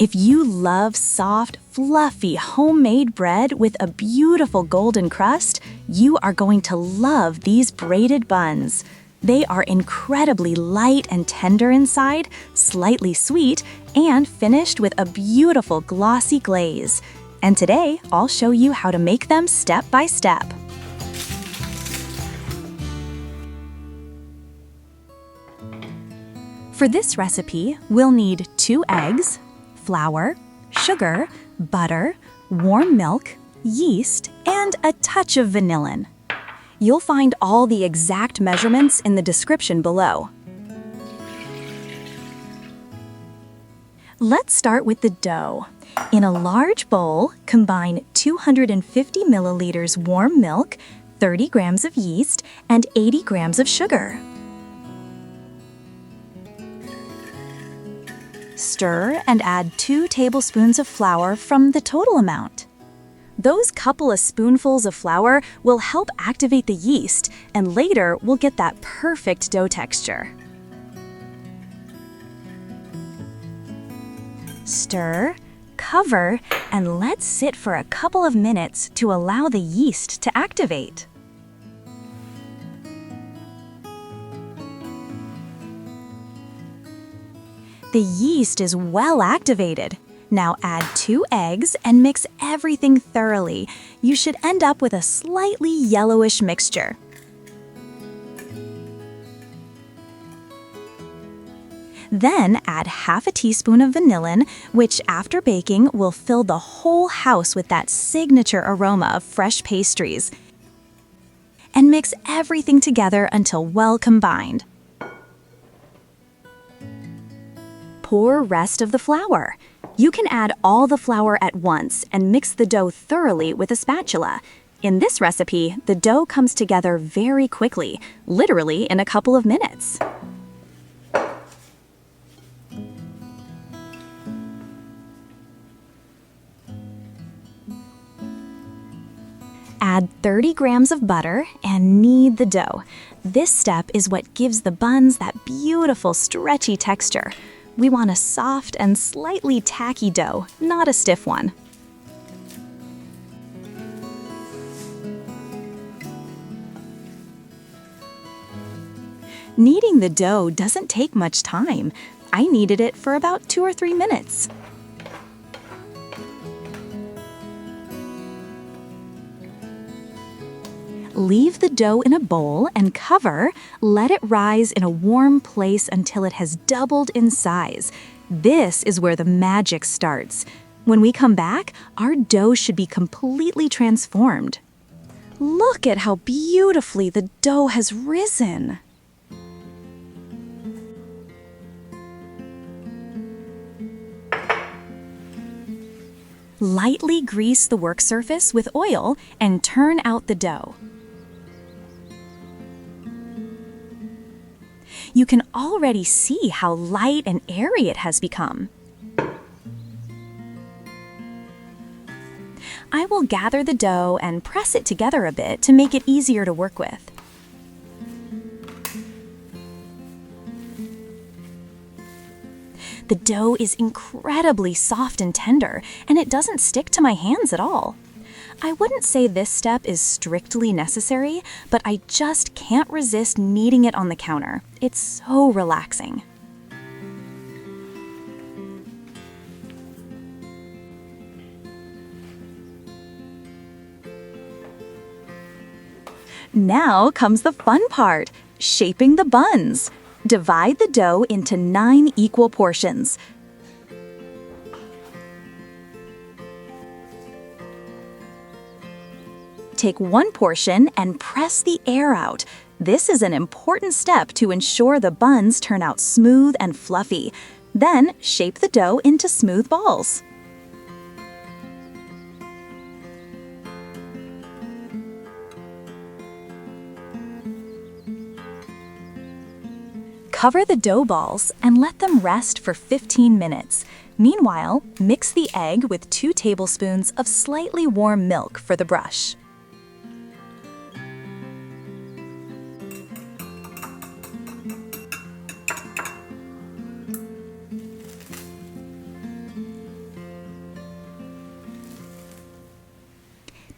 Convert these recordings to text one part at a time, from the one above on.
If you love soft, fluffy homemade bread with a beautiful golden crust, you are going to love these braided buns. They are incredibly light and tender inside, slightly sweet, and finished with a beautiful glossy glaze. And today, I'll show you how to make them step by step. For this recipe, we'll need 2 eggs, flour, sugar, butter, warm milk, yeast, and a touch of vanillin. You'll find all the exact measurements in the description below. Let's start with the dough. In a large bowl, combine 250 milliliters warm milk, 30 grams of yeast, and 80 grams of sugar. Stir and add 2 tablespoons of flour from the total amount. Those couple of spoonfuls of flour will help activate the yeast, and later we'll get that perfect dough texture. Stir, cover, and let sit for a couple of minutes to allow the yeast to activate. The yeast is well activated. Now add 2 eggs and mix everything thoroughly. You should end up with a slightly yellowish mixture. Then add half a teaspoon of vanillin, which after baking will fill the whole house with that signature aroma of fresh pastries. And mix everything together until well combined. Pour rest of the flour. You can add all the flour at once and mix the dough thoroughly with a spatula. In this recipe, the dough comes together very quickly, literally in a couple of minutes. Add 30 grams of butter and knead the dough. This step is what gives the buns that beautiful stretchy texture. We want a soft and slightly tacky dough, not a stiff one. Kneading the dough doesn't take much time. I kneaded it for about 2 or 3 minutes. Leave the dough in a bowl and cover. Let it rise in a warm place until it has doubled in size. This is where the magic starts. When we come back, our dough should be completely transformed. Look at how beautifully the dough has risen. Lightly grease the work surface with oil and turn out the dough. You can already see how light and airy it has become. I will gather the dough and press it together a bit to make it easier to work with. The dough is incredibly soft and tender, and it doesn't stick to my hands at all. I wouldn't say this step is strictly necessary, but I just can't resist kneading it on the counter. It's so relaxing. Now comes the fun part, shaping the buns. Divide the dough into 9 equal portions. Take 1 portion and press the air out. This is an important step to ensure the buns turn out smooth and fluffy. Then shape the dough into smooth balls. Cover the dough balls and let them rest for 15 minutes. Meanwhile, mix the egg with 2 tablespoons of slightly warm milk for the brush.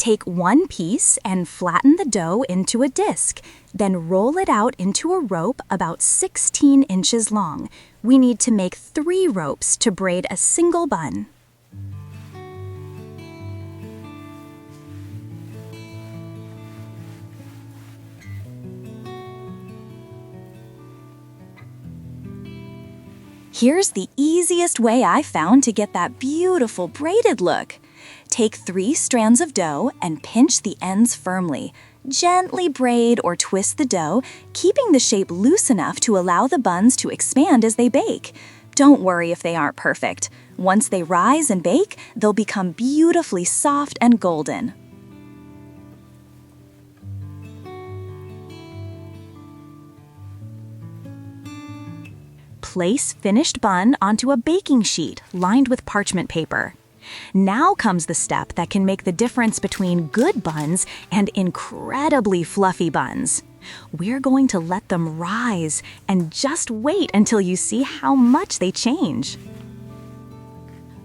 Take one piece and flatten the dough into a disc. Then roll it out into a rope about 16 inches long. We need to make 3 ropes to braid a single bun. Here's the easiest way I found to get that beautiful braided look. Take 3 strands of dough and pinch the ends firmly. Gently braid or twist the dough, keeping the shape loose enough to allow the buns to expand as they bake. Don't worry if they aren't perfect. Once they rise and bake, they'll become beautifully soft and golden. Place finished bun onto a baking sheet lined with parchment paper. Now comes the step that can make the difference between good buns and incredibly fluffy buns. We're going to let them rise and just wait until you see how much they change.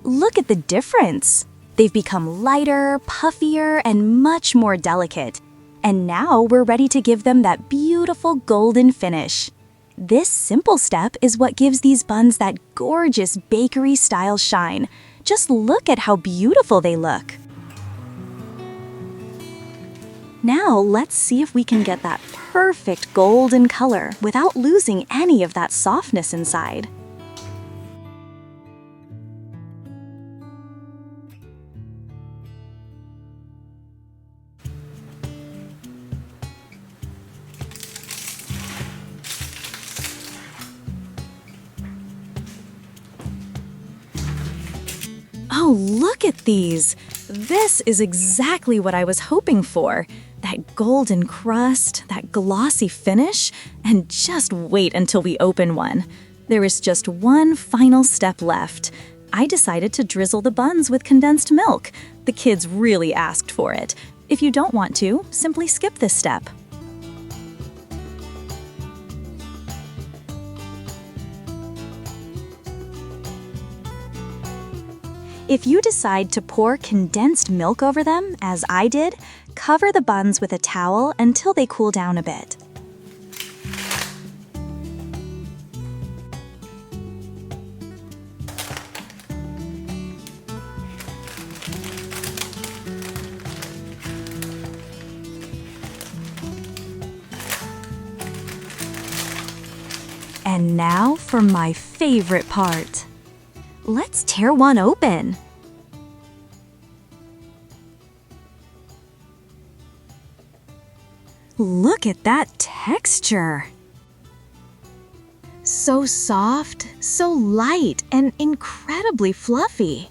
Look at the difference. They've become lighter, puffier, and much more delicate. And now we're ready to give them that beautiful golden finish. This simple step is what gives these buns that gorgeous bakery-style shine. Just look at how beautiful they look. Now let's see if we can get that perfect golden color without losing any of that softness inside. Oh, look at these! This is exactly what I was hoping for. That golden crust, that glossy finish, and just wait until we open one. There is just one final step left. I decided to drizzle the buns with condensed milk. The kids really asked for it. If you don't want to, simply skip this step. If you decide to pour condensed milk over them, as I did, cover the buns with a towel until they cool down a bit. And now for my favorite part. Let's tear one open. Look at that texture. So soft, so light, and incredibly fluffy.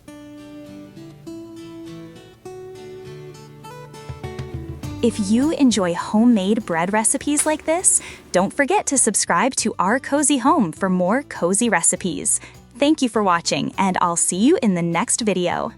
If you enjoy homemade bread recipes like this, don't forget to subscribe to Our Cozy Home for more cozy recipes. Thank you for watching, and I'll see you in the next video.